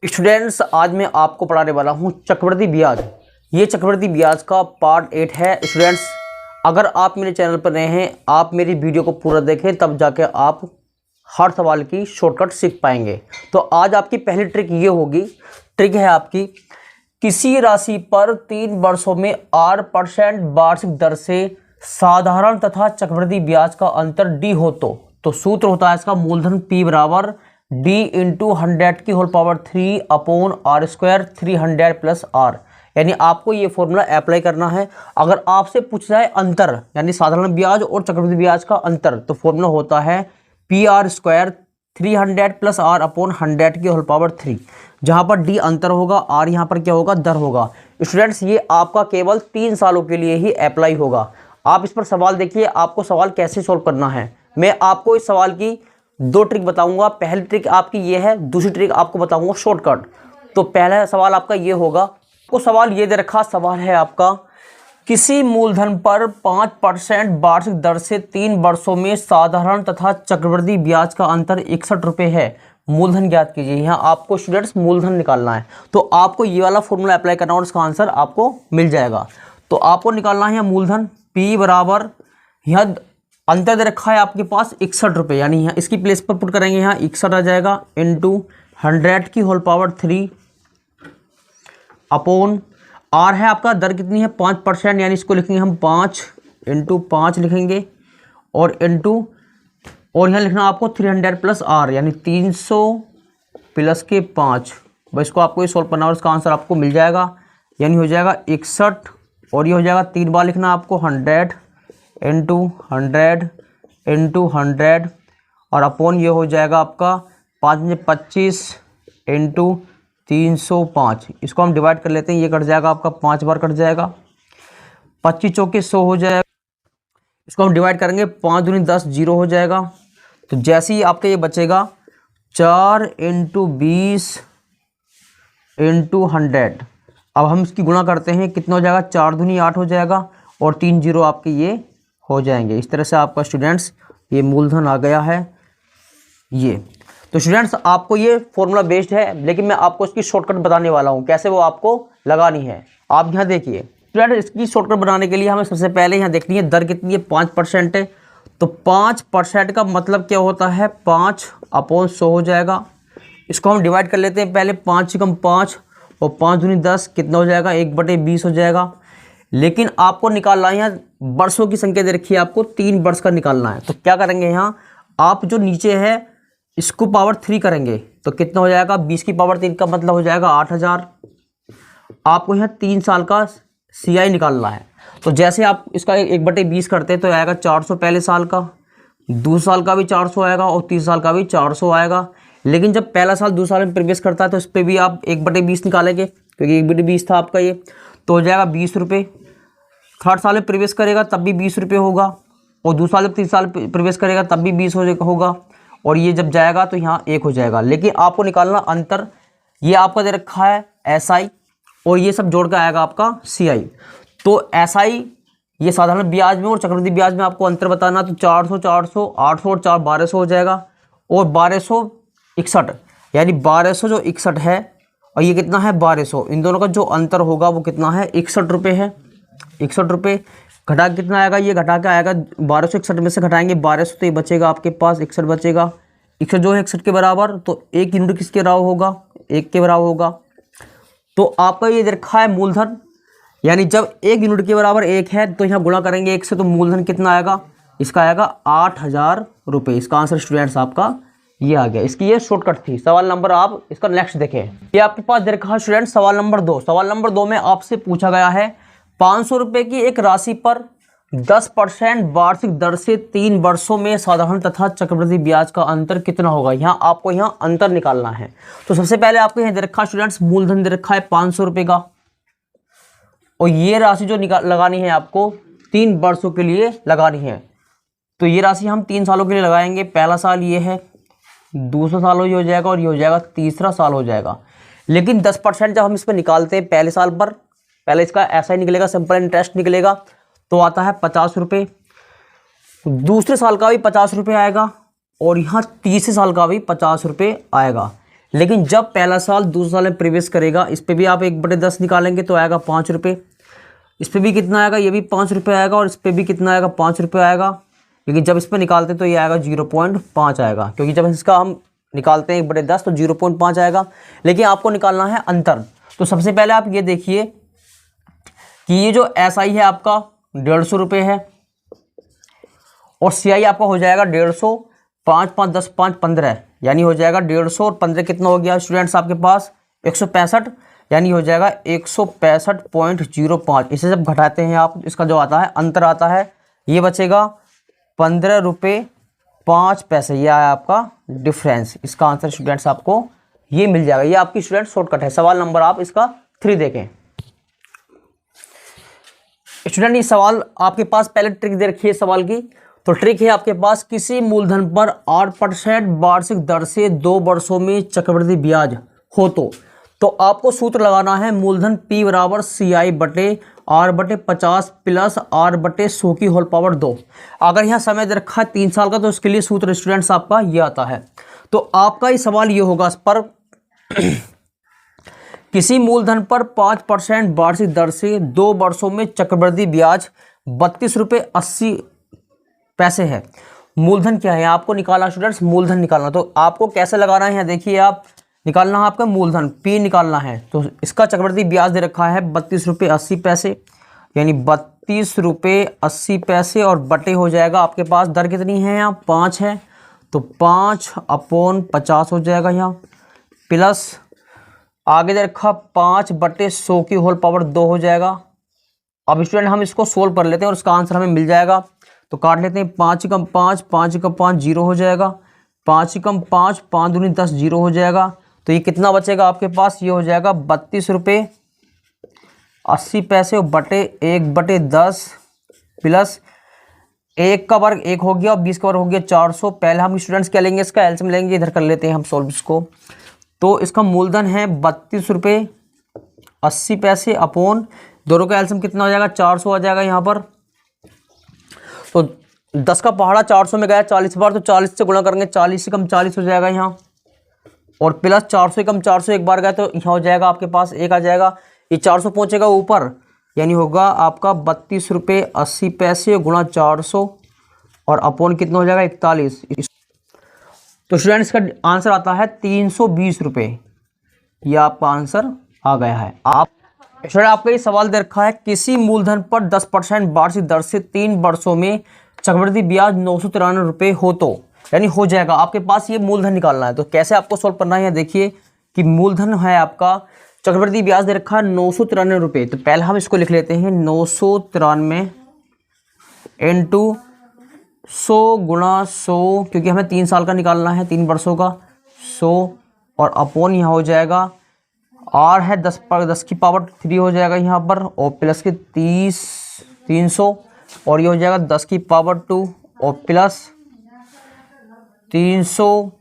Students, आज मैं आपको पढ़ाने वाला हूँ चक्रवृद्धि ब्याज। ये चक्रवृद्धि ब्याज का पार्ट 8 है। स्टूडेंट्स, अगर आप मेरे चैनल पर नए हैं, आप मेरी वीडियो को पूरा देखें, तब जाके आप हर सवाल की शॉर्टकट सीख पाएंगे। तो आज आपकी पहली ट्रिक ये होगी। ट्रिक है आपकी, किसी राशि पर 3 वर्षों में 8% वार्षिक दर से साधारण तथा चक्रवृद्धि ब्याज का अंतर डी हो तो सूत्र होता है इसका मूलधन P बराबर डी इंटू 100 की whole power 3 upon R square 300 plus R. यानी आपको ये फॉर्मूला अप्लाई करना है। अगर आपसे पूछ जाए अंतर यानी साधारण ब्याज और चक्रवृद्धि ब्याज का अंतर, तो फॉर्मूला होता है P R square 300 plus R upon 100 की होल पावर 3। जहाँ पर डी अंतर होगा, आर यहाँ पर क्या होगा, दर होगा। स्टूडेंट्स, ये आपका केवल 3 सालों के लिए ही अप्लाई होगा। आप इस पर सवाल देखिए, आपको सवाल कैसे सोल्व करना है। मैं आपको इस सवाल की 2 ट्रिक बताऊंगा। पहली ट्रिक आपकी ये है, दूसरी ट्रिक आपको बताऊंगा शॉर्टकट। तो पहला सवाल आपका ये होगा। आपको सवाल ये दे रखा, सवाल है आपका, किसी मूलधन पर 5% वार्षिक दर से 3 वर्षों में साधारण तथा चक्रवृद्धि ब्याज का अंतर 61 रुपये है। मूलधन ज्ञात कीजिए। यहाँ आपको स्टूडेंट्स मूलधन निकालना है, तो आपको ये वाला फॉर्मूला अप्लाई करना और इसका आंसर आपको मिल जाएगा। तो आपको निकालना है यहाँ मूलधन P बराबर, यहाँ अंतर दे रखा है आपके पास 61 रुपये, यानी यहाँ इसकी प्लेस पर पुट करेंगे, यहाँ 61 आ जाएगा इंटू 100 की होल पावर 3 अपॉन आर है आपका, दर कितनी है 5%, यानी इसको लिखेंगे हम 5 इंटू 5 लिखेंगे और इंटू और यहाँ लिखना आपको 300 प्लस आर, यानी 300 प्लस के 5। बस इसको आपको ये सोल्व करना और इसका आंसर आपको मिल जाएगा, यानी हो जाएगा 61 और ये हो जाएगा 3 बार लिखना आपको 100 इंटू 100 इंटू 100 और अपॉन ये हो जाएगा आपका 5 में 25 इंटू 305। इसको हम डिवाइड कर लेते हैं, ये कट जाएगा आपका 5 बार कट जाएगा, 25 चौके 100 हो जाएगा। इसको हम डिवाइड करेंगे 5 दूनी 10, 0 हो जाएगा। तो जैसे ही आपका ये बचेगा 4 इंटू 20 इंटू 100। अब हम इसकी गुणा करते हैं, कितना हो जाएगा, 4 दूनी 8 हो जाएगा और 3 0 आपके ये हो जाएंगे। इस तरह से आपका स्टूडेंट्स ये मूलधन आ गया है ये। तो स्टूडेंट्स, आपको ये फॉर्मूला बेस्ड है, लेकिन मैं आपको इसकी शॉर्टकट बताने वाला हूँ कैसे वो आपको लगानी है। आप यहाँ देखिए स्टूडेंट, इसकी शॉर्टकट बनाने के लिए हमें सबसे पहले यहाँ देखनी है दर कितनी है, 5% है। तो 5% का मतलब क्या होता है, 5 अपॉन 100 हो जाएगा। इसको हम डिवाइड कर लेते हैं पहले, 5 से कम 5 और 5 दूनी 10, कितना हो जाएगा, 1/20 हो जाएगा। लेकिन आपको निकालना है, यहाँ वर्षों की संख्या दे रखी है आपको, 3 वर्ष का निकालना है। तो क्या करेंगे, यहाँ आप जो नीचे है इसको पावर 3 करेंगे तो कितना हो जाएगा, 20 की पावर 3 का मतलब हो जाएगा 8000। आपको यहाँ 3 साल का CI निकालना है। तो जैसे आप इसका 1/20 करते हैं तो आएगा 400 पहले साल का, दूसरे साल का भी 400 आएगा और तीसरे साल का भी 400 आएगा। लेकिन जब पहला साल दूसरे साल में प्रवेश करता है तो इस पर भी आप 1/20 निकालेंगे, क्योंकि 1/20 था आपका ये, तो हो जाएगा 20 रुपये। थर्ड साल में प्रवेश करेगा तब भी 20 रुपये होगा और दूसरा साल में 3 साल प्रवेश करेगा तब भी 20 होगा और ये जब जाएगा तो यहाँ 1 हो जाएगा। लेकिन आपको निकालना अंतर, ये आपका दे रखा है SI और ये सब जोड़ कर आएगा आपका CI। तो SI ये साधारण ब्याज में और चक्रवृद्धि ब्याज में आपको अंतर बताना, तो 400 400 800 और 4 1200 हो जाएगा और 1261, यानी 1200 जो 61 है और ये कितना है 1200, इन दोनों का जो अंतर होगा वो कितना है, 61 रुपये है। 61 रुपये घटा कितना आएगा, ये घटा के आएगा 1261 में से घटाएंगे 1200 तो ये बचेगा आपके पास 61 बचेगा। 61 जो है 61 के बराबर, तो 1 यूनिट किसके बराबर होगा, 1 के बराबर होगा। तो आपका ये रखा है मूलधन, यानी जब 1 यूनिट के बराबर 1 है तो यहाँ गुणा करेंगे 1 से, तो मूलधन कितना आएगा, इसका आएगा 8000 रुपये। इसका आंसर स्टूडेंट्स आपका ये आ गया। इसकी ये शॉर्टकट थी। सवाल नंबर आप इसका नेक्स्ट देखें, ये आपके पास दे रखा है स्टूडेंट सवाल नंबर 2। सवाल नंबर 2 में आपसे पूछा गया है 500 रुपये की एक राशि पर 10% वार्षिक दर से 3 वर्षों में साधारण तथा चक्रवृद्धि ब्याज का अंतर कितना होगा। यहाँ आपको यहाँ अंतर निकालना है। तो सबसे पहले आपको यहाँ दे रखा है स्टूडेंट्स मूलधन दे रखा है 500 रुपये का, और ये राशि जो लगानी है आपको 3 वर्षों के लिए लगानी है। तो ये राशि हम 3 सालों के लिए लगाएंगे। पहला साल ये है, दूसरा साल ये हो जाएगा और ये हो जाएगा तीसरा साल हो जाएगा। लेकिन 10% जब हम इस पर निकालते हैं पहले साल पर, पहले इसका ऐसा ही निकलेगा, सिंपल इंटरेस्ट निकलेगा, तो आता है 50 रुपये। दूसरे साल का भी 50 रुपये आएगा और यहाँ तीसरे साल का भी 50 रुपये आएगा। लेकिन जब पहला साल दूसरा साल में प्रवेश करेगा, इस पर भी आप 1/10 निकालेंगे तो आएगा 5 रुपये। इस पर भी कितना आएगा, ये भी 5 रुपये आएगा, और इस पर भी कितना आएगा, 5 रुपये आएगा। लेकिन जब इस पर निकालते तो ये आएगा 0.5 आएगा, क्योंकि जब इसका हम निकालते हैं 1/10 तो 0.5 आएगा। लेकिन आपको निकालना है अंतर। तो सबसे पहले आप ये देखिए कि ये जो SI है आपका 150 रुपये है, और CI आपका हो जाएगा 150, 5 5 10 5 15, यानी हो जाएगा 150 और 15 कितना हो गया स्टूडेंट्स आपके पास 165, यानी हो जाएगा 165.05। इसे जब घटाते हैं आप, इसका जो आता है अंतर आता है, ये बचेगा 15 रुपये 5 पैसे। ये आया आपका डिफरेंस। इसका आंसर स्टूडेंट्स आपको ये मिल जाएगा। ये आपकी स्टूडेंट शॉर्टकट है। सवाल नंबर आप इसका 3 देखें। स्टूडेंट ये सवाल आपके पास पहले ट्रिक दे रखी है सवाल की। तो ट्रिक है आपके पास, किसी मूलधन पर 8% वार्षिक दर से 2 वर्षों में चक्रवृद्धि ब्याज हो तो आपको सूत्र लगाना है मूलधन P बराबर CI बटे R बटे 50 प्लस R बटे 100 की होल पावर 2। अगर यहाँ समय दे रखा है 3 साल का तो उसके लिए सूत्र स्टूडेंट्स आपका ये आता है। तो आपका ये सवाल ये होगा, इस पर किसी मूलधन पर 5% वार्षिक दर से 2 वर्षों में चक्रवृद्धि ब्याज 32 रुपये 80 पैसे है। मूलधन क्या है आपको निकालना स्टूडेंट्स, मूलधन निकालना। तो आपको कैसे लगाना है, देखिए आप निकालना है आपका मूलधन P निकालना है। तो इसका चक्रवृद्धि ब्याज दे रखा है 32 रुपये 80 पैसे, यानी 32 रुपये 80 पैसे, और बटे हो जाएगा आपके पास दर कितनी है यहाँ 5 है, तो 5/50 हो जाएगा यहाँ, प्लस आगे दे रखा 5/100 की होल पावर 2 हो जाएगा। अब स्टूडेंट हम इसको सोल्व कर लेते हैं और इसका आंसर हमें मिल जाएगा। तो काट लेते हैं, 5 कम 5, 5 कम 5 0 हो जाएगा, 5 कम 5, 5 दूनी 10 0 हो जाएगा। तो ये कितना बचेगा आपके पास, ये हो जाएगा 32 रुपये 80 पैसे बटे 1/10 प्लस 1 का वर्ग 1 हो गया और 20 का वर्ग हो गया 400। पहले हम स्टूडेंट्स क्या लेंगे, इसका एलसीएम लेंगे, इधर कर लेते हैं हम सॉल्व इसको। तो इसका मूलधन है 32 रुपये 80 पैसे अपॉन दोनों का एलसीएम कितना हो जाएगा 400 आ जाएगा यहाँ पर। तो 10 का पहाड़ा 400 में गया 40 बार, तो 40 से गुणा करेंगे, 40 से कम 40 हो जाएगा यहाँ, और प्लस 400 से कम 400 एक बार गया तो यहाँ हो जाएगा आपके पास 1 आ जाएगा। ये 400 पहुँचेगा ऊपर, यानी होगा आपका 32 रुपये 80 पैसे गुणा 400 और अपॉन कितना हो जाएगा 41। तो स्टूडेंट्स का आंसर आता है 320 रुपये। ये आपका आंसर आ गया है। आप स्टूडेंट आपका ये सवाल दे रखा है, किसी मूलधन पर 10% वार्षिक दर से 3 वर्षों में चक्रवृद्धि ब्याज 993 रुपये हो तो, यानी हो जाएगा आपके पास ये मूलधन निकालना है। तो कैसे आपको सॉल्व करना है, देखिए कि मूलधन है आपका, चक्रवृद्धि ब्याज दे रखा है 993 रुपये। तो पहले हम इसको लिख लेते हैं 993 इंटू 100 गुणा 100, क्योंकि हमें 3 साल का निकालना है, 3 वर्षों का 100, और अपॉन यहाँ हो जाएगा R है 10 पर 10 की पावर 3 हो जाएगा यहाँ पर, और प्लस के 300, और ये हो जाएगा 10 की पावर 2 और प्लस 300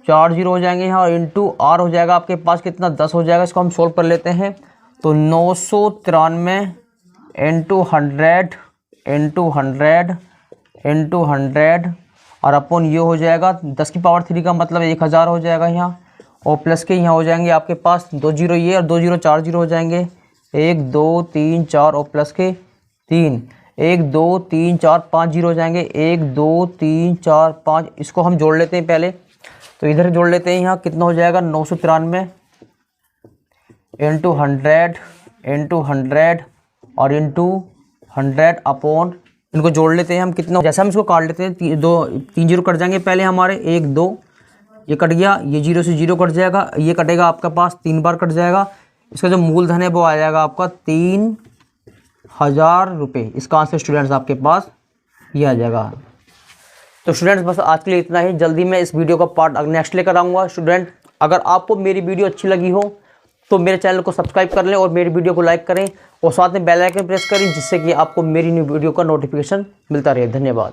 4 0 हो जाएंगे यहाँ, और इंटू R हो जाएगा आपके पास कितना 10 हो जाएगा। इसको हम सोल्व कर लेते हैं। तो 993 इंटू 100 इंटू 100 इंटू 100 और अपन ये हो जाएगा 10 की पावर 3 का मतलब 1000 हो जाएगा यहाँ, और प्लस के यहाँ हो जाएंगे आपके पास 2 0 ये और 2 0 4 0 हो जाएंगे, 1 2 3 4 और प्लस के 3, 1 2 3 4 5 0 हो जाएंगे, 1 2 3 4 5। इसको हम जोड़ लेते हैं पहले, तो इधर जोड़ लेते हैं। यहाँ कितना हो जाएगा 993 इंटू 100 इंटू 100 और इंटू 100 अपॉन, इनको जोड़ लेते हैं हम कितना, जैसे हम इसको काट लेते हैं 3 0 कट जाएंगे पहले हमारे, 1 2 ये कट गया, ये 0 से 0 कट जाएगा, ये कटेगा आपका पास 3 बार कट जाएगा। इसका जो मूलधन है वो आ जाएगा आपका 3000 रुपये। इसका आंसर स्टूडेंट्स आपके पास ये आ जाएगा। तो स्टूडेंट्स बस आज के लिए इतना ही। जल्दी मैं इस वीडियो का पार्ट नेक्स्ट लेकर आऊँगा। स्टूडेंट अगर आपको मेरी वीडियो अच्छी लगी हो तो मेरे चैनल को सब्सक्राइब कर लें और मेरी वीडियो को लाइक करें और साथ में बेल आइकन प्रेस करें, जिससे कि आपको मेरी न्यू वीडियो का नोटिफिकेशन मिलता रहे। धन्यवाद।